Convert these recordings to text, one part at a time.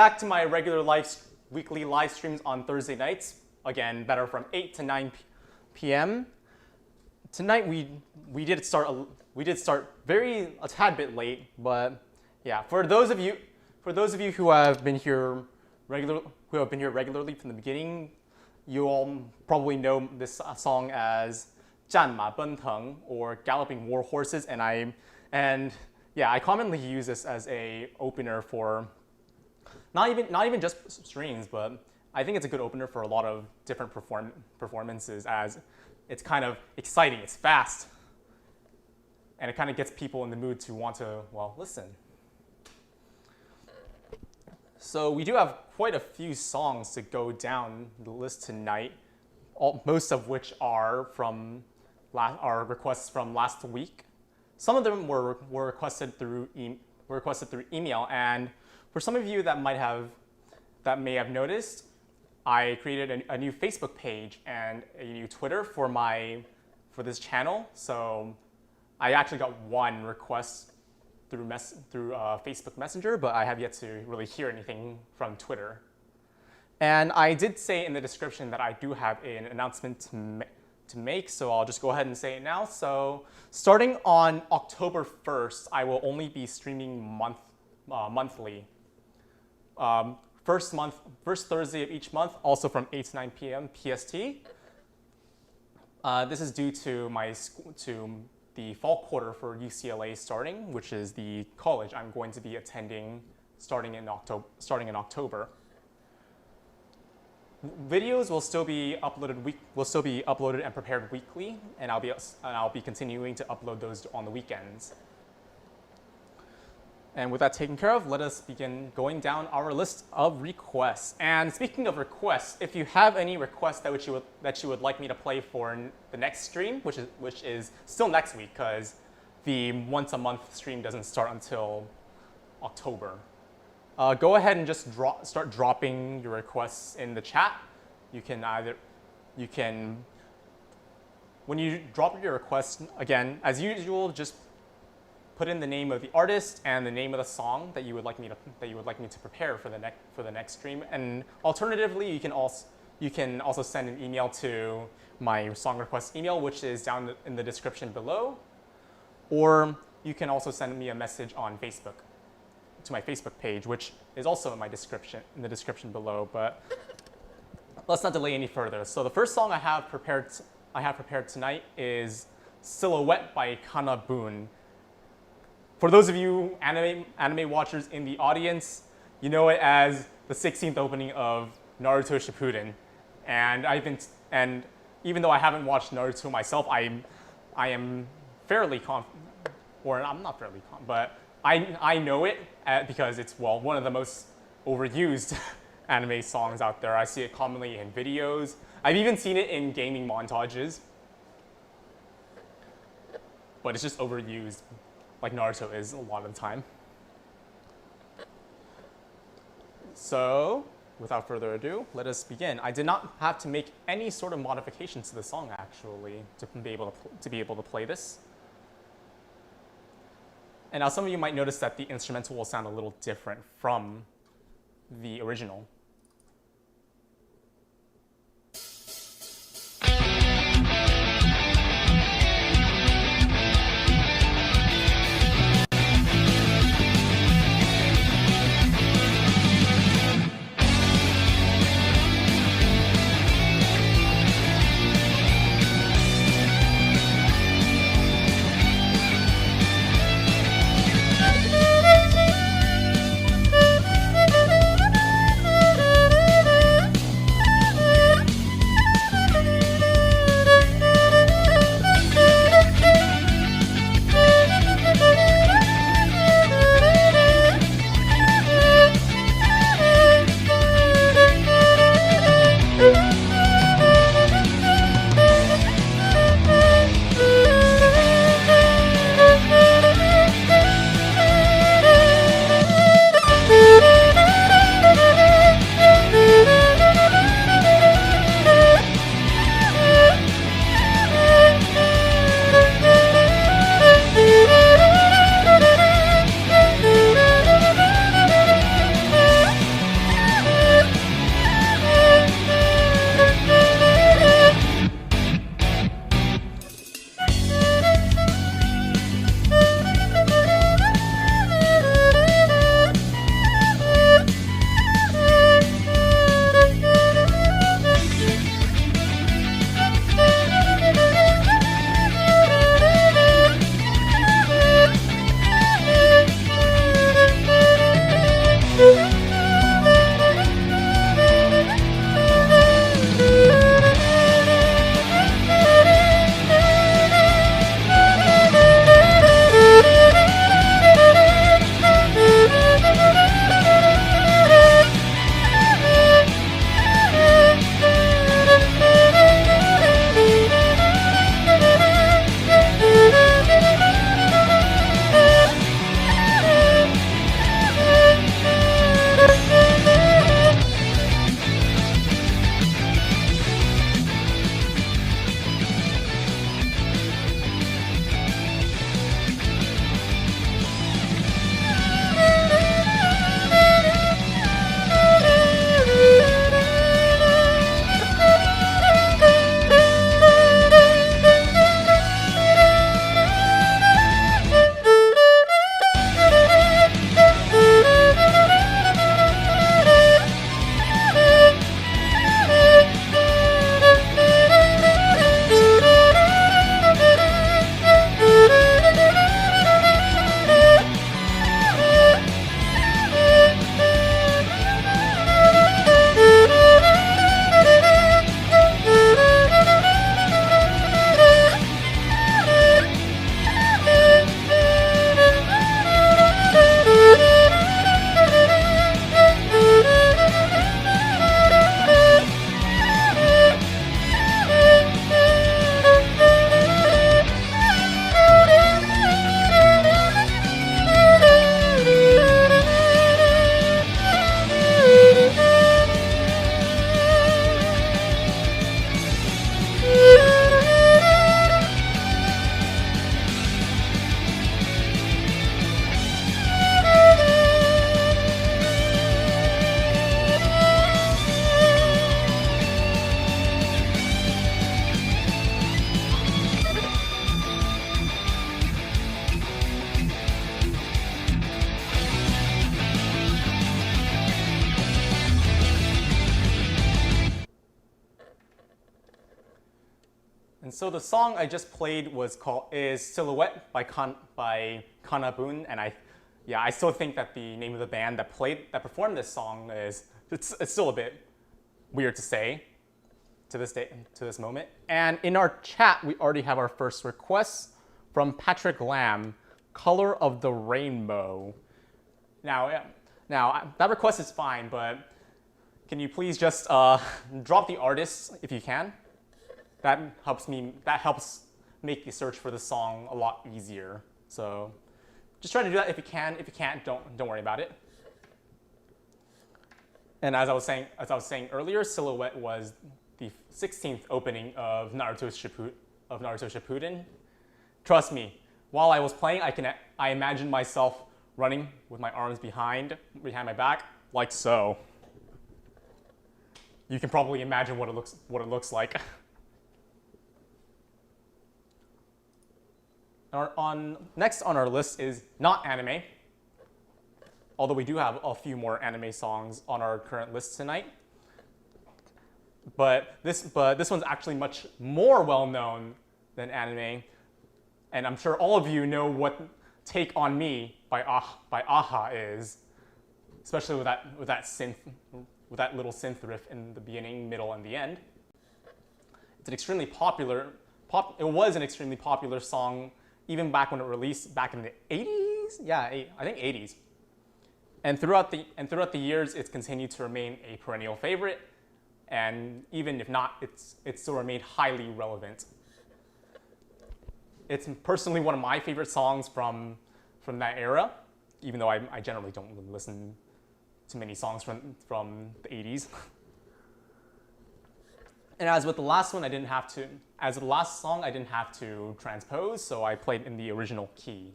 back to my regular weekly live streams on Thursday nights. Again, that are from 8 to 9 p.m. Tonight we did start a tad bit late, but yeah, for those of you who have been here regularly from the beginning, you all probably know this song as 战马奔腾 or Galloping War Horses, and yeah, I commonly use this as a opener for not even just streams, but I think it's a good opener for a lot of different performances, as it's kind of exciting, it's fast, and it kind of gets people in the mood to want to, well, listen. So we do have quite a few songs to go down the list tonight, most of which are requests from last week. Some of them were requested through email, and for some of you that may have noticed, I created a new Facebook page and a new Twitter for this channel. So I actually got one request through Facebook Messenger, but I have yet to really hear anything from Twitter. And I did say in the description that I do have an announcement to make, so I'll just go ahead and say it now. So starting on October 1st, I will only be streaming monthly. First Thursday of each month, also from 8 to 9 p.m. PST. This is due to the fall quarter for UCLA starting, which is the college I'm going to be attending starting in October. Videos will still be uploaded and prepared weekly, and I'll be continuing to upload those on the weekends. And with that taken care of, let us begin going down our list of requests. And speaking of requests, if you have any requests that you would like me to play for the next stream, which is still next week, because the once a month stream doesn't start until October, go ahead and just start dropping your requests in the chat. When you drop your requests, again, as usual, just put in the name of the artist and the name of the song that you would like me to prepare for the next stream. And alternatively, you can also send an email to my song request email, which is down in the description below, or you can also send me a message on Facebook to my Facebook page, which is also in the description below. But let's not delay any further. So the first song I have prepared tonight is Silhouette by KANA-BOON. For those of you anime watchers in the audience, you know it as the 16th opening of Naruto Shippuden. And even though I haven't watched Naruto myself, I am fairly confident, or I'm not fairly confident, but I know it because it's, well, one of the most overused anime songs out there. I see it commonly in videos. I've even seen it in gaming montages, but it's just overused, like Naruto is a lot of the time. So, without further ado, let us begin. I did not have to make any sort of modifications to the song, actually, to be able to play this. And now some of you might notice that the instrumental will sound a little different from the original. And so the song I just played is Silhouette by KANA-BOON, and I still think that the name of the band that performed this song it's still a bit weird to say to this moment. And in our chat, we already have our first request from Patrick Lamb, Color of the Rainbow. Now that request is fine, but can you please just drop the artist if you can? That helps make the search for the song a lot easier. So just try to do that if you can. If you can't, don't worry about it. And as I was saying earlier, Silhouette was the 16th opening of Naruto Shippuden. Trust me, while I was playing, I imagined myself running with my arms behind my back, like so. You can probably imagine what it looks like. Next on our list is not anime, although we do have a few more anime songs on our current list tonight. But this one's actually much more well-known than anime, and I'm sure all of you know what Take On Me by AHA is, especially with that little synth riff in the beginning, middle, and the end. It's an extremely popular it was an extremely popular song even back when it released back in the 80s. Yeah, I think 80s. And throughout the years, it's continued to remain a perennial favorite, and even if not, it's still remained highly relevant. It's personally one of my favorite songs from that era, even though I generally don't really listen to many songs from the 80s. And as with the last song, I didn't have to transpose, so I played in the original key.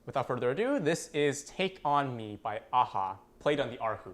Without further ado, this is Take On Me by AHA, played on the Erhu.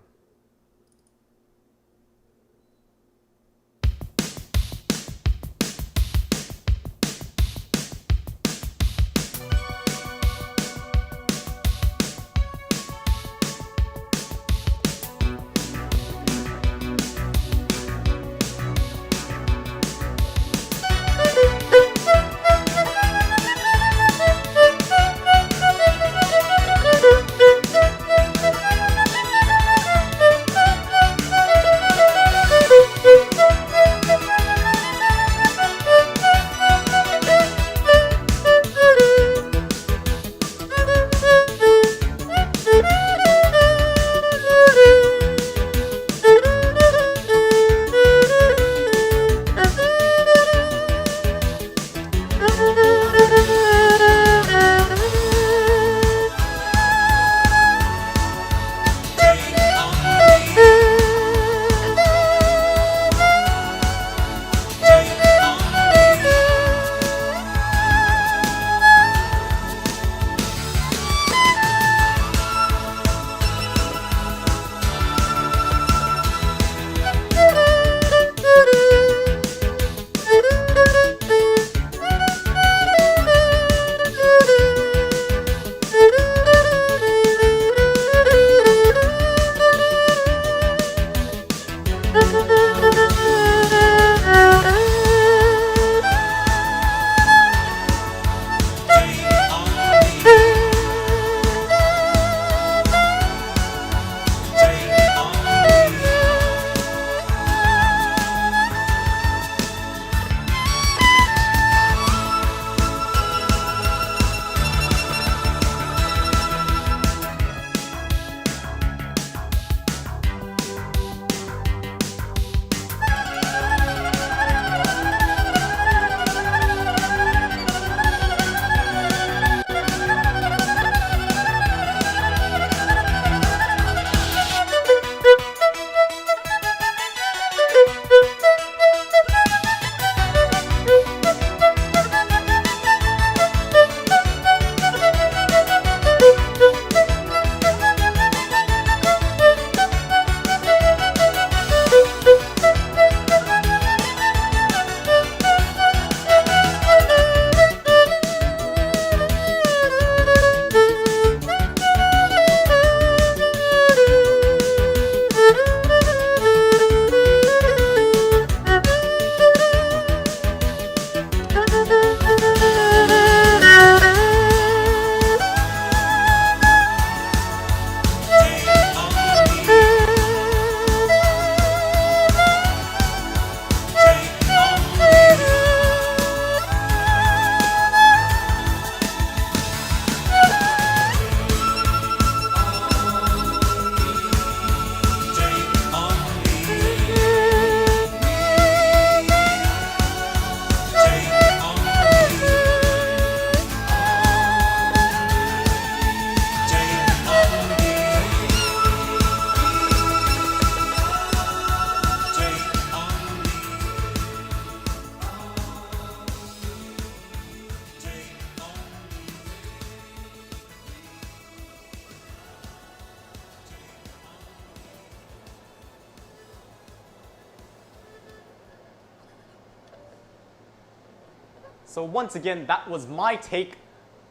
So once again, that was my take.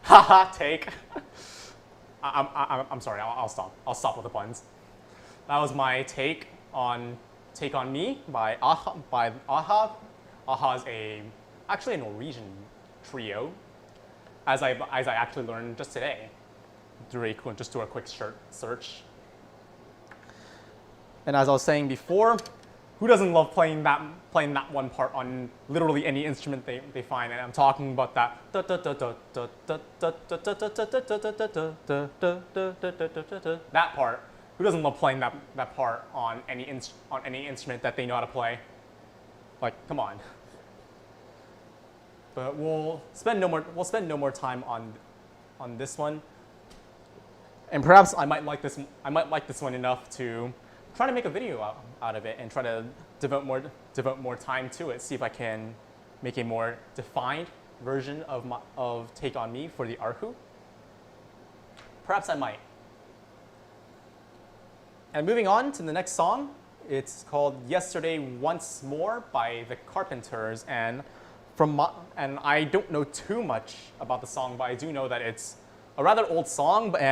Haha, take. I'm sorry, I'll stop. I'll stop with the puns. That was my take on Me by Aha. Aha is actually a Norwegian trio, as I actually learned just today, just do a quick search. And as I was saying before, who doesn't love playing that one part on literally any instrument they find? And I'm talking about that that part. Who doesn't love playing that part on any instrument that they know how to play? Like, come on. But we'll spend no more time on this one. And perhaps I might like this one enough to try to make a video out of it and try to devote more time to it. See if I can make a more defined version of Take on Me for the Erhu. Perhaps I might. And moving on to the next song, it's called Yesterday Once More by the Carpenters. And I don't know too much about the song, but I do know that it's a rather old song, but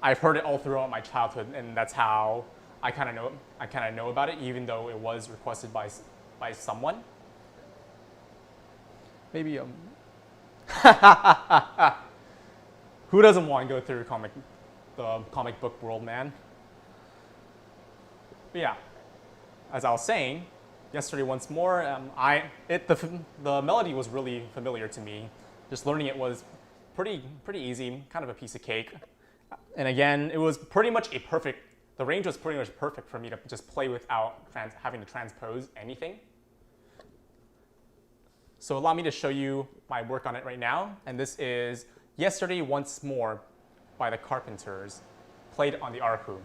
I've heard it all throughout my childhood, and that's how I kind of know about it, even though it was requested by someone. Maybe who doesn't want to go through the comic book world, man? But yeah, as I was saying, Yesterday Once More, the melody was really familiar to me. Just learning it was pretty easy, kind of a piece of cake. And again, it was pretty much the range was pretty much perfect for me to just play without having to transpose anything. So allow me to show you my work on it right now. And this is Yesterday Once More by the Carpenters, played on the Erhu.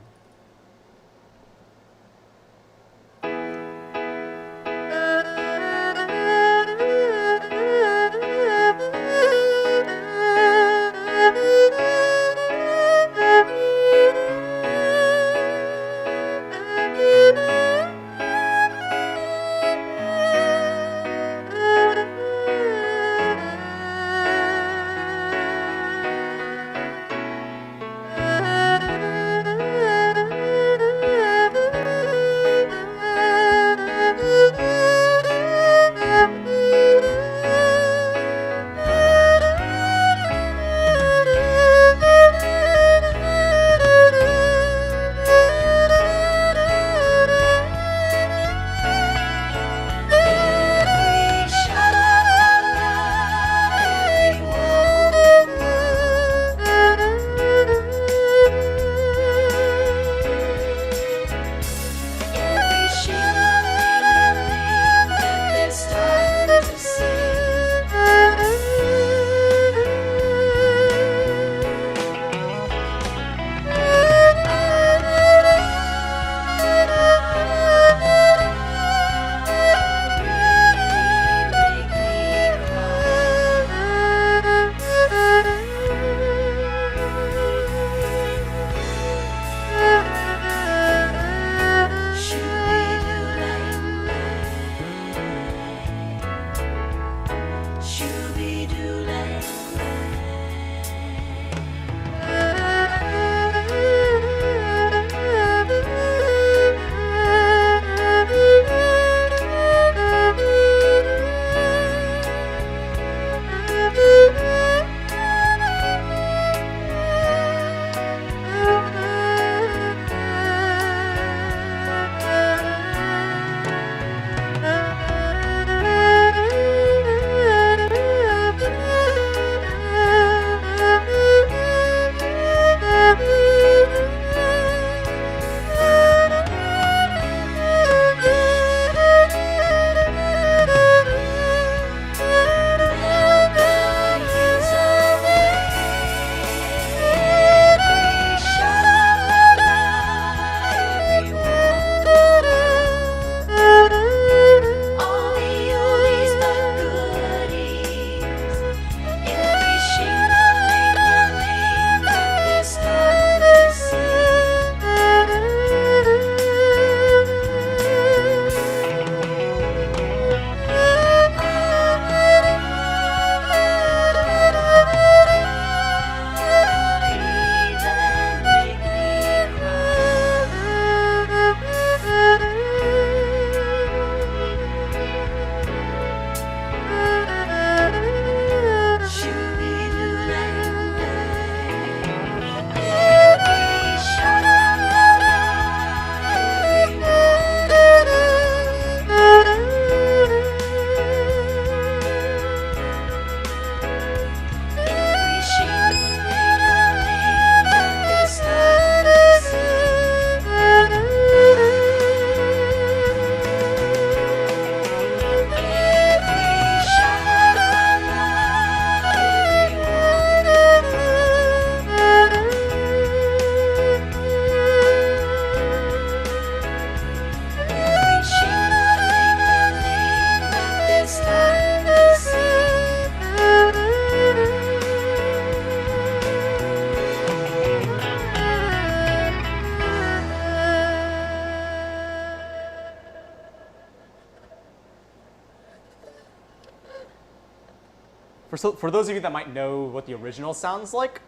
for those of you that might know what the original sounds like,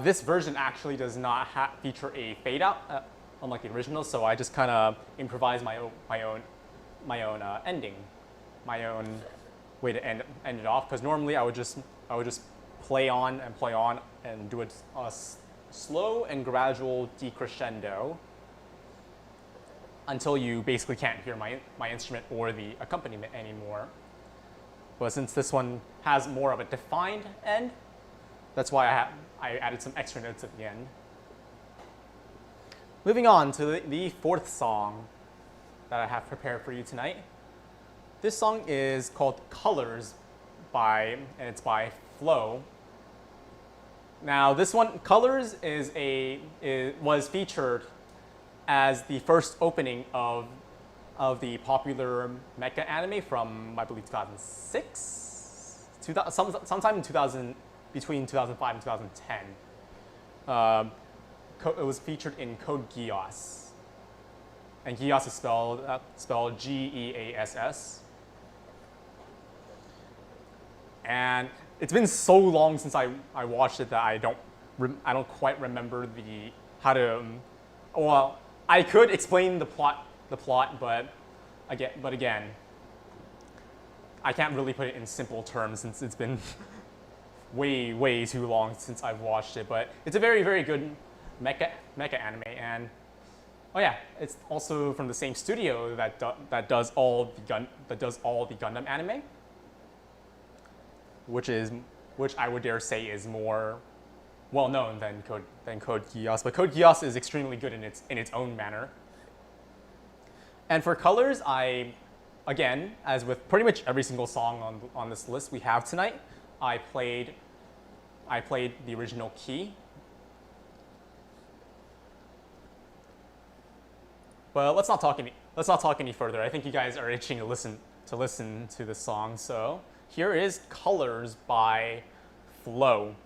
this version actually does not feature a fade out, unlike the original. So I just kind of improvise my own ending, my own way to end it off. Because normally I would just play on and do a slow and gradual decrescendo until you basically can't hear my instrument or the accompaniment anymore. But since this one has more of a defined end, that's why I added some extra notes at the end. Moving on to the fourth song that I have prepared for you tonight. This song is called Colors and it's by Flo. Now this one, Colors, was featured as the first opening of the popular mecha anime from, I believe, 2006? Sometime in between 2005 and 2010. It was featured in Code Geass. And Geass is spelled Geass. And it's been so long since I watched it that I don't quite remember well, I could explain the plot, but again, I can't really put it in simple terms since it's been way too long since I've watched it. But it's a very, very good mecha anime, and oh yeah, it's also from the same studio that does all the Gundam anime, which I would dare say is more well known than Code Geass. But Code Geass is extremely good in its own manner. And for Colors, again, as with pretty much every single song on this list we have tonight, I played the original key. But let's not talk any further. I think you guys are itching to listen to the song. So here is Colors by Flo.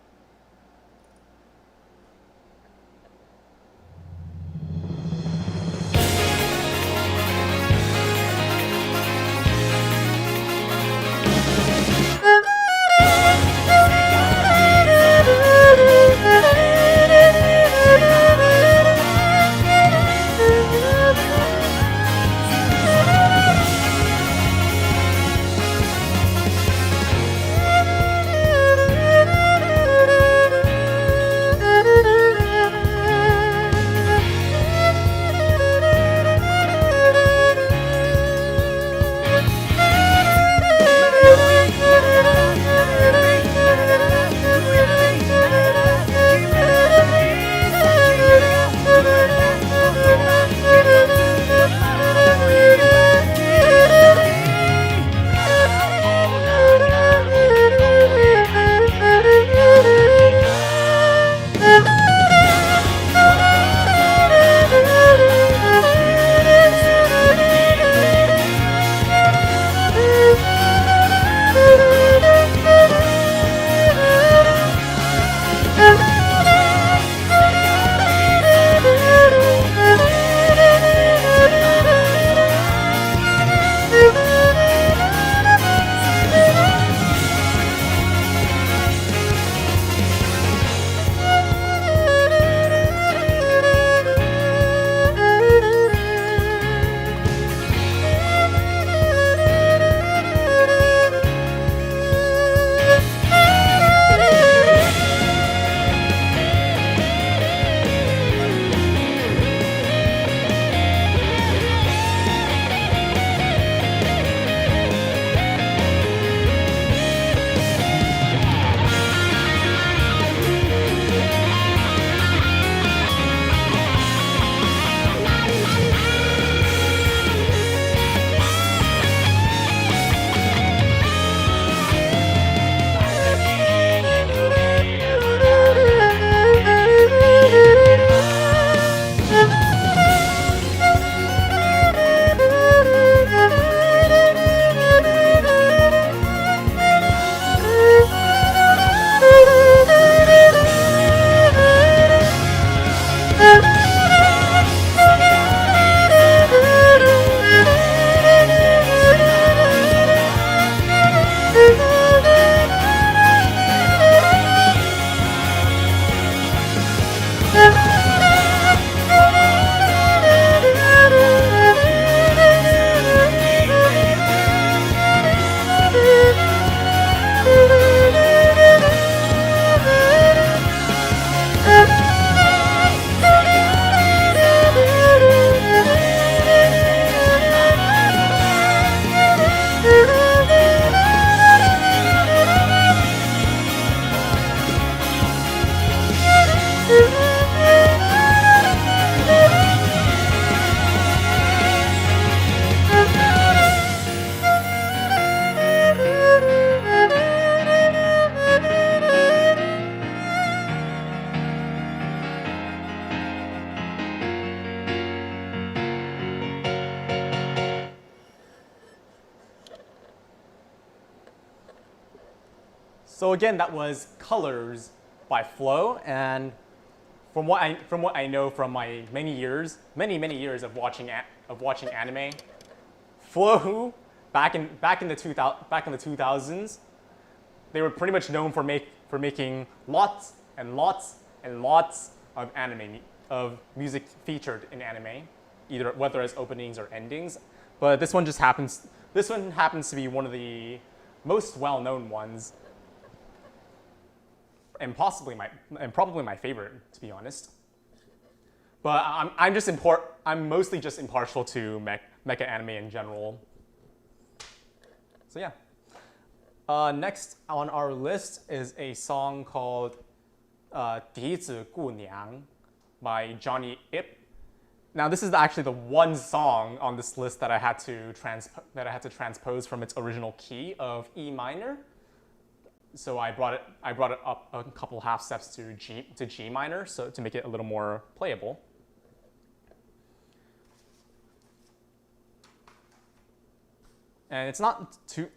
So again, that was Colors by Flow, and from what I know from my many years of watching anime, Flow back in the 2000s, they were pretty much known for making lots and lots and lots of music featured in anime, whether as openings or endings. But this one happens to be one of the most well-known ones, and probably my favorite, to be honest. But I'm mostly just impartial to mecha anime in general. So yeah. Next on our list is a song called 笛子姑娘 by Johnny Ip. Now this is actually the one song on this list that I had to transpose from its original key of E minor. So I brought it up a couple half steps to G minor, so to make it a little more playable. And it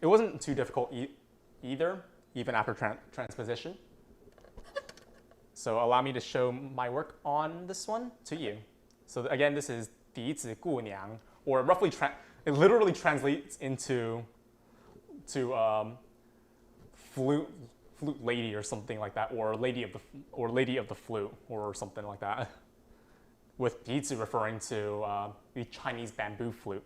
wasn't too difficult either, even after transposition. So allow me to show my work on this one to you. So again, this is 笛子姑娘, or roughly it literally translates into flute lady or something like that, or lady of the flute or something like that, with 笛子 referring to the Chinese bamboo flute.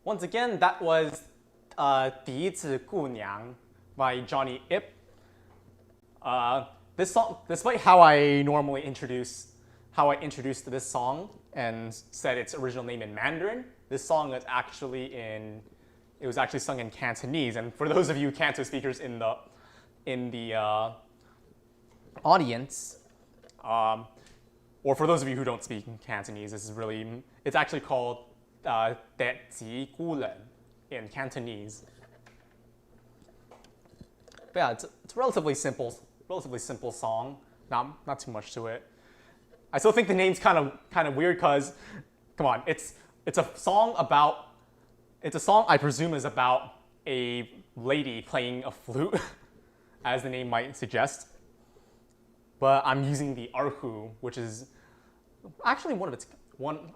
Once again, that was 笛子姑娘 by Johnny Ip. This song, despite how I normally introduce this song and said its original name in Mandarin, this song is actually sung in Cantonese. And for those of you Canto speakers in the audience, or for those of you who don't speak Cantonese, it's actually called 笛子姑娘 in Cantonese. But yeah, it's a relatively simple song. Not too much to it. I still think the name's kind of weird because, come on, it's a song I presume is about a lady playing a flute, as the name might suggest. But I'm using the Erhu, which is actually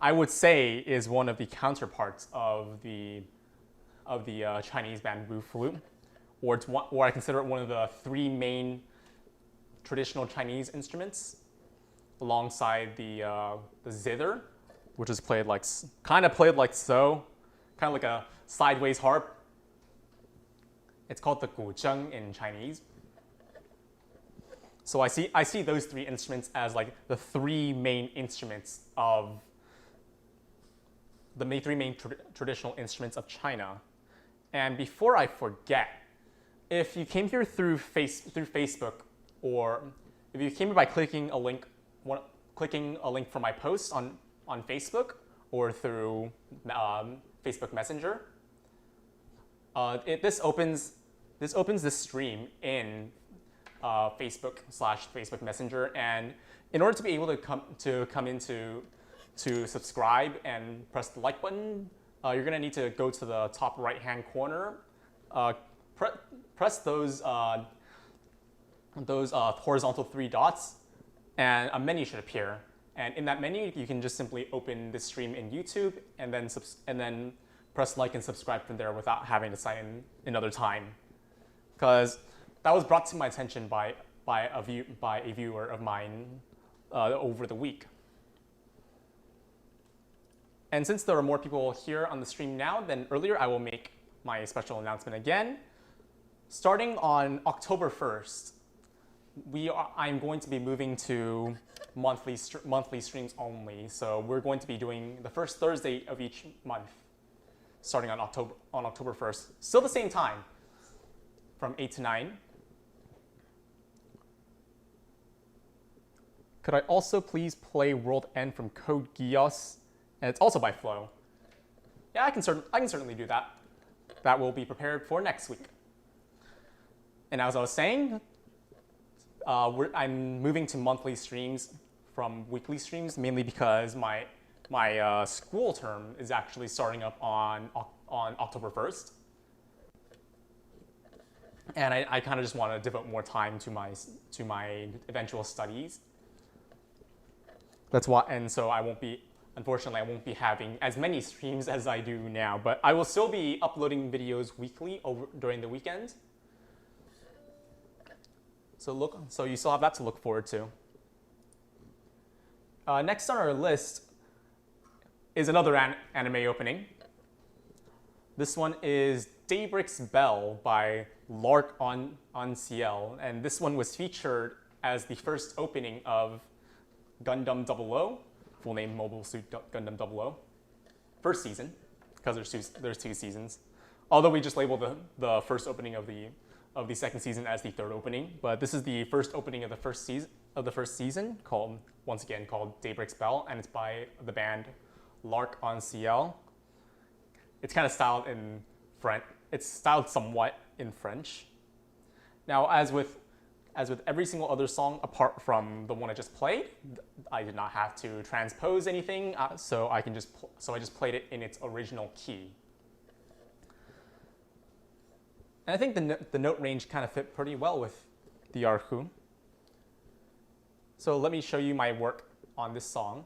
I would say is one of the counterparts of the Chinese bamboo flute, or I consider it one of the three main traditional Chinese instruments, alongside the zither, which is played like so, kind of like a sideways harp. It's called the guzheng in Chinese. So I see those three instruments as like the three main instruments of traditional instruments of China. And before I forget, if you came here through Facebook, or if you came here by clicking a link from my post on Facebook or through Facebook Messenger, this opens this stream in Facebook Messenger, and in order to be able to come into to subscribe and press the like button, you're gonna need to go to the top right hand corner, press those horizontal three dots, and a menu should appear. And in that menu, you can just simply open this stream in YouTube and then press like and subscribe from there without having to sign in another time. Because that was brought to my attention by a viewer of mine over the week. And since there are more people here on the stream now than earlier, I will make my special announcement again. Starting on October 1st, I'm going to be moving to monthly streams only. So we're going to be doing the first Thursday of each month, starting on October 1st. Still the same time, from 8 to 9. Could I also please play World End from Code Geass? And it's also by Flow. Yeah, I can certainly do that. That will be prepared for next week. And as I was saying, I'm moving to monthly streams from weekly streams, mainly because my school term is actually starting up on October 1st. And I kind of just want to devote more time to my eventual studies. That's why, and so unfortunately, I won't be having as many streams as I do now, but I will still be uploading videos weekly during the weekend. So you still have that to look forward to. Next on our list is another anime opening. This one is Daybreak's Bell by Lark on CL, and this one was featured as the first opening of Gundam 00, full name Mobile Suit Gundam 00, first season, because there's two seasons. Although we just labeled the first opening of the second season as the third opening, but this is the first opening of the first season, called Daybreak's Bell, and it's by the band Lark on CL. It's kind of styled in French. It's styled somewhat in French. Now, as with every single other song apart from the one I just played, I did not have to transpose anything, so I just played it in its original key. And I think the note range kind of fit pretty well with the Erhu. So let me show you my work on this song.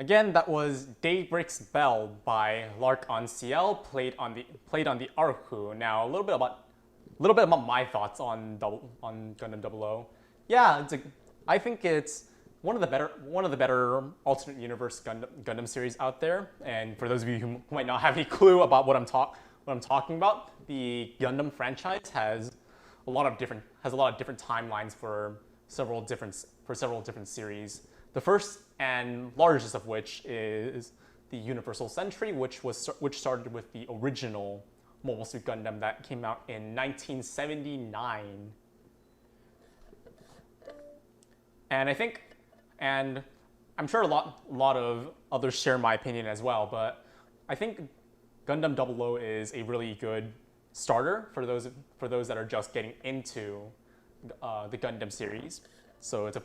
Again, that was Daybreak's Bell by Lark on CL, played on the Erhu. Now a little bit about my thoughts on Gundam 00. Yeah, I think it's one of the better alternate universe Gundam series out there. And for those of you who might not have any clue about what I'm talking about, the Gundam franchise has a lot of different timelines for several different series. The first and largest of which is the Universal Century, which started with the original Mobile Suit Gundam that came out in 1979. And I'm sure a lot of others share my opinion as well, but I think Gundam 00 is a really good starter for those that are just getting into the Gundam series. So it's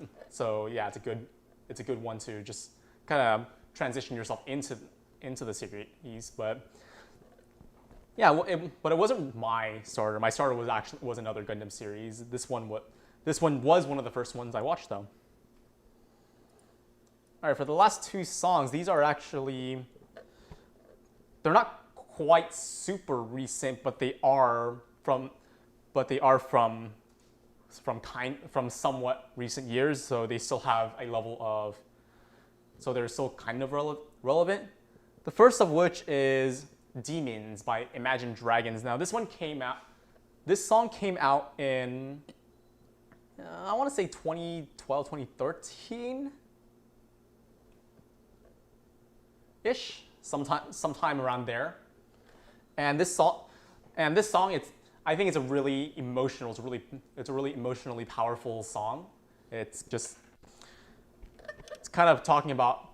a good one to just kind of transition yourself into the series. But yeah, but it wasn't my starter. My starter was another Gundam series. This one was one of the first ones I watched though. All right, for the last two songs, these are actually, they're not quite super recent, but they are from somewhat recent years, so they still have a level of, so they're still kind of relevant. The first of which is Demons by Imagine Dragons. Now this song came out in, I want to say 2012, 2013 ish, sometime around there. And this song, I think it's a really emotional, it's a really emotionally powerful song. It's kind of talking about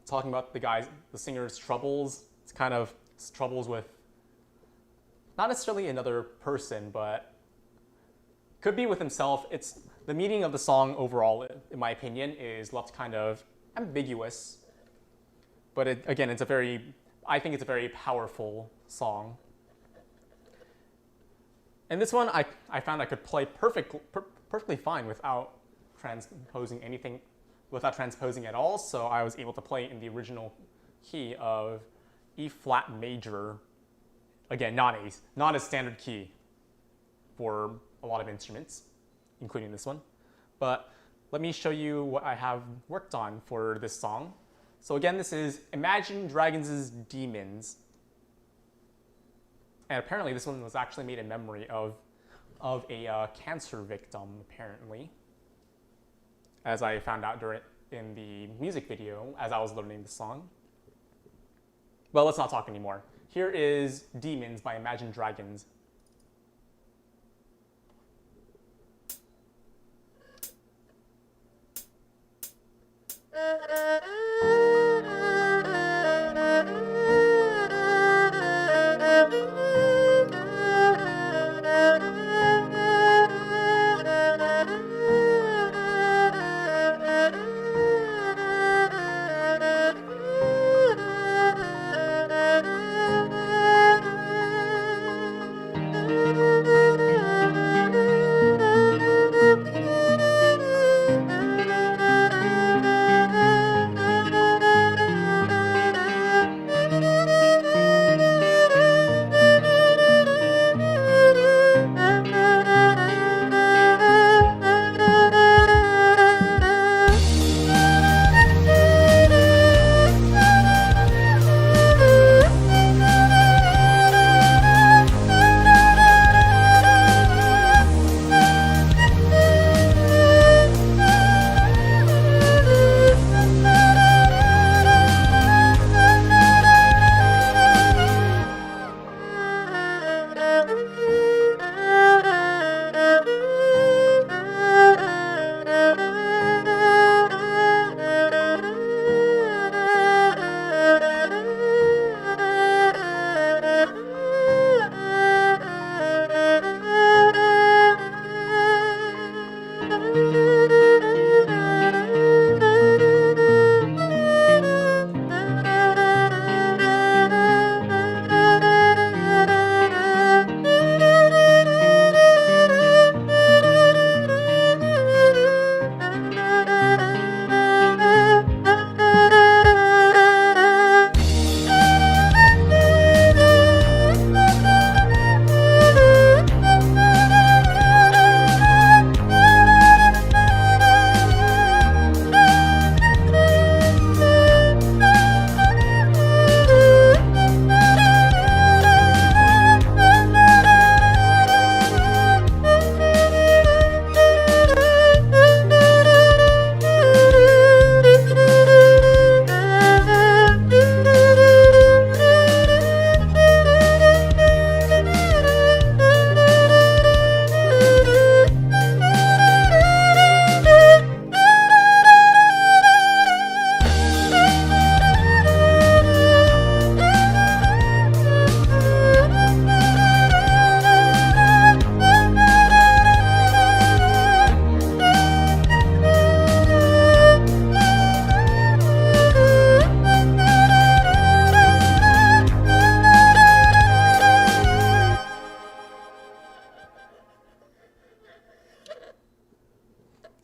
the singer's troubles. It's kind of troubles with not necessarily another person, but could be with himself. It's the meaning of the song overall, in my opinion, is left kind of ambiguous. But I think it's a very powerful song. And this one I found I could play perfectly fine without transposing at all. So I was able to play in the original key of E flat major. Again, not a standard key for a lot of instruments, including this one. But let me show you what I have worked on for this song. So again, this is Imagine Dragons' Demons. And apparently this one was actually made in memory of a cancer victim, apparently. As I found out in the music video as I was learning the song. Well, let's not talk anymore. Here is Demons by Imagine Dragons.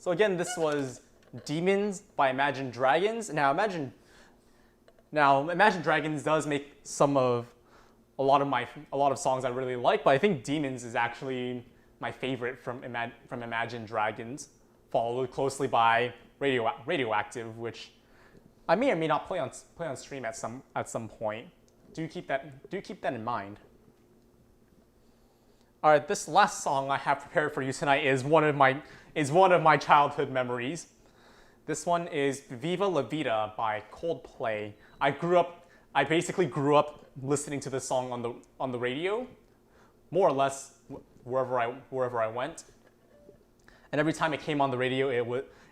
So again, this was Demons by Imagine Dragons. Now Imagine Dragons does make a lot of songs I really like, but I think Demons is actually my favorite from Imagine Dragons, followed closely by Radioactive, which I may or may not play on stream at some point. Do keep that in mind. All right, this last song I have prepared for you tonight is one of my childhood memories. This one is Viva La Vida by Coldplay. I basically grew up listening to this song on the radio, more or less wherever I went. And every time it came on the radio,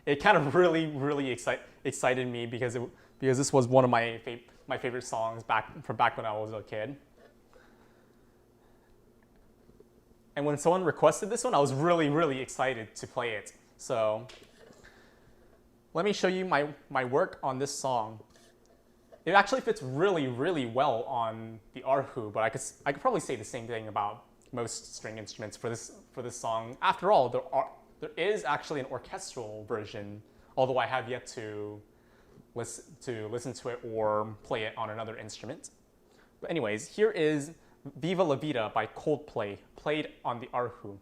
it kind of really excited me because this was one of my favorite songs back when I was a kid. And when someone requested this one, I was really excited to play it. So let me show you my work on this song. It actually fits really well on the Erhu, but I could probably say the same thing about most string instruments for this song. After all, there is actually an orchestral version, although I have yet to listen to it or play it on another instrument. But anyways, here is Viva La Vida by Coldplay, played on the Erhu.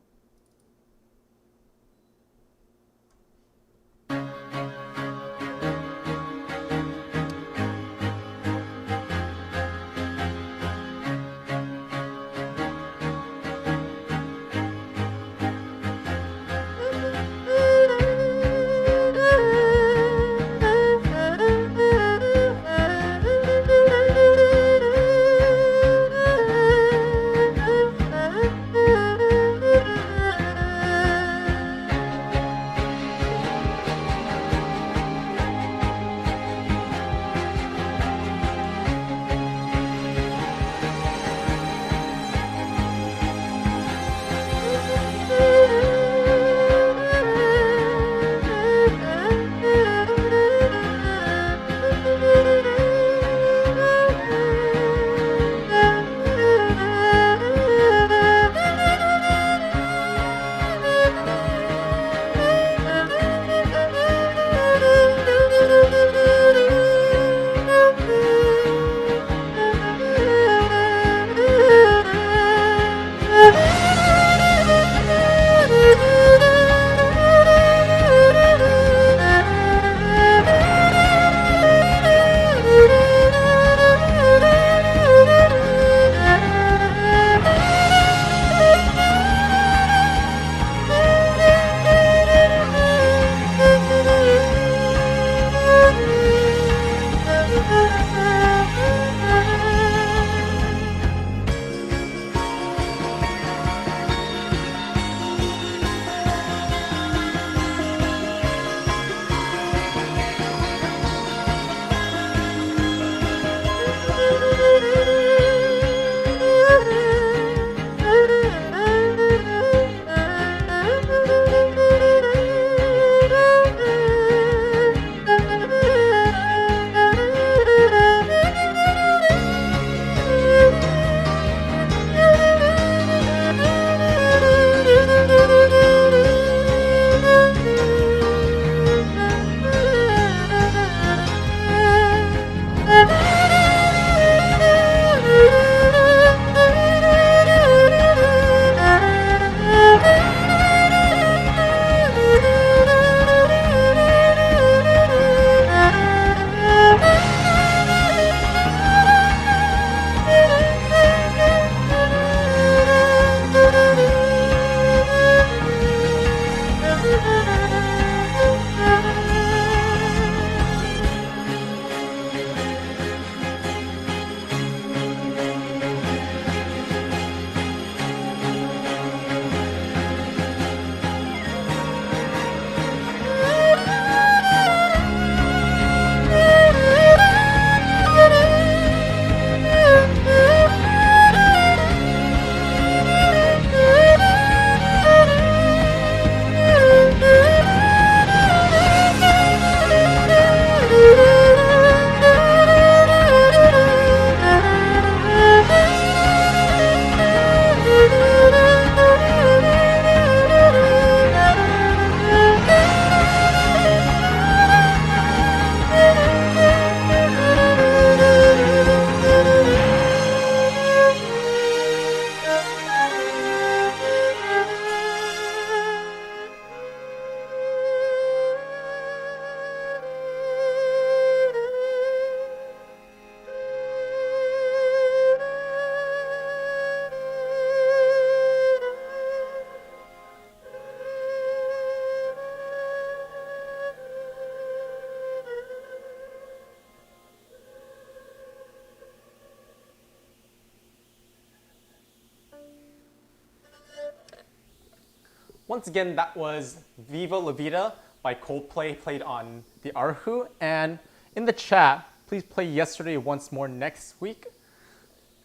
once again, that was Viva La Vida by Coldplay, played on the Erhu. And in the chat, please play Yesterday once more next week.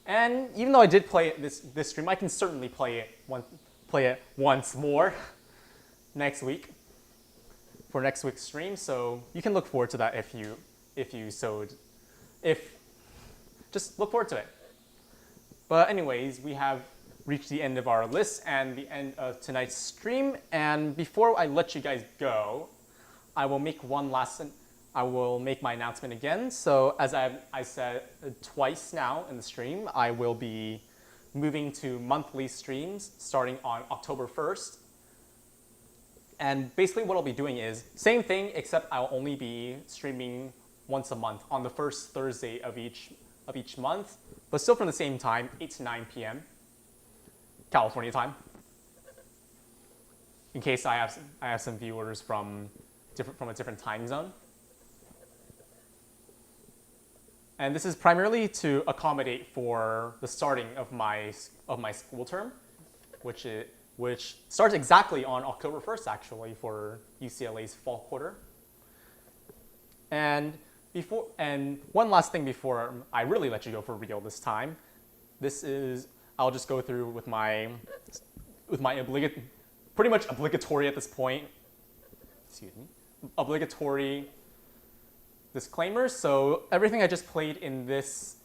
And even though I did play it this stream, I can certainly play it once more next week for next week's stream. So you can look forward to that just look forward to it. But anyways, we have reached the end of our list and the end of tonight's stream. And before I let you guys go, I will make my announcement again. So as I said twice now in the stream, I will be moving to monthly streams starting on October 1st. And basically what I'll be doing is same thing, except I'll only be streaming once a month on the first Thursday of each month, but still from the same time, 8 to 9 p.m. California time. In case I have some viewers from a different time zone. And this is primarily to accommodate for the starting of my school term, which starts exactly on October 1st, actually, for UCLA's fall quarter. And one last thing before I really let you go for real this time. I'll just go through with my pretty much obligatory at this point, obligatory disclaimers. So everything I just played in this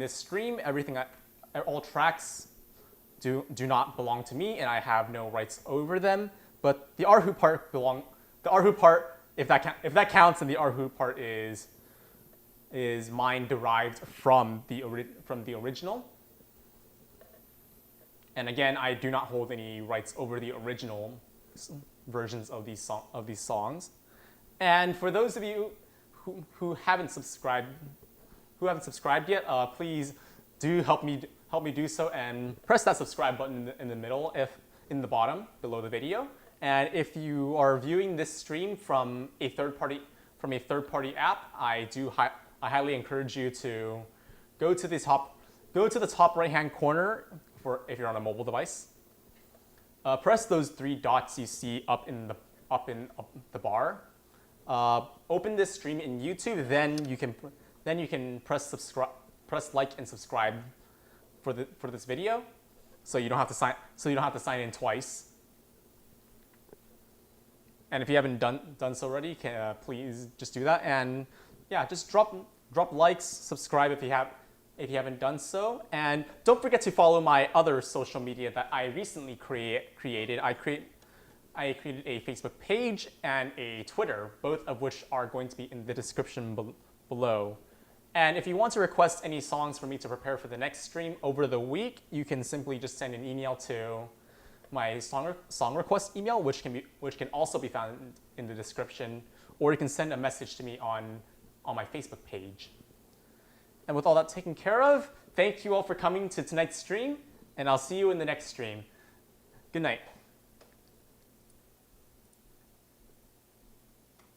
stream, all tracks do not belong to me, and I have no rights over them. But the Erhu part, if that counts, then the Erhu part is mine derived from the original. And again, I do not hold any rights over the original versions of these songs. And for those of you who haven't subscribed yet, please do help me do so and press that subscribe button in the middle, in the bottom below the video. And if you are viewing this stream from a third party app, I highly encourage you to go to the top right hand corner if you're on a mobile device. Press those three dots you see up in the bar. Open this stream in YouTube, then you can press like and subscribe for this video, so you don't have to sign in twice. And if you haven't done so already, please just do that. And yeah, just drop likes, subscribe if you haven't done so, and don't forget to follow my other social media that I recently created. I created a Facebook page and a Twitter, both of which are going to be in the description below. And if you want to request any songs for me to prepare for the next stream over the week, you can simply just send an email to my song request email, which can also be found in the description, or you can send a message to me on my Facebook page. And with all that taken care of, thank you all for coming to tonight's stream, and I'll see you in the next stream. Good night.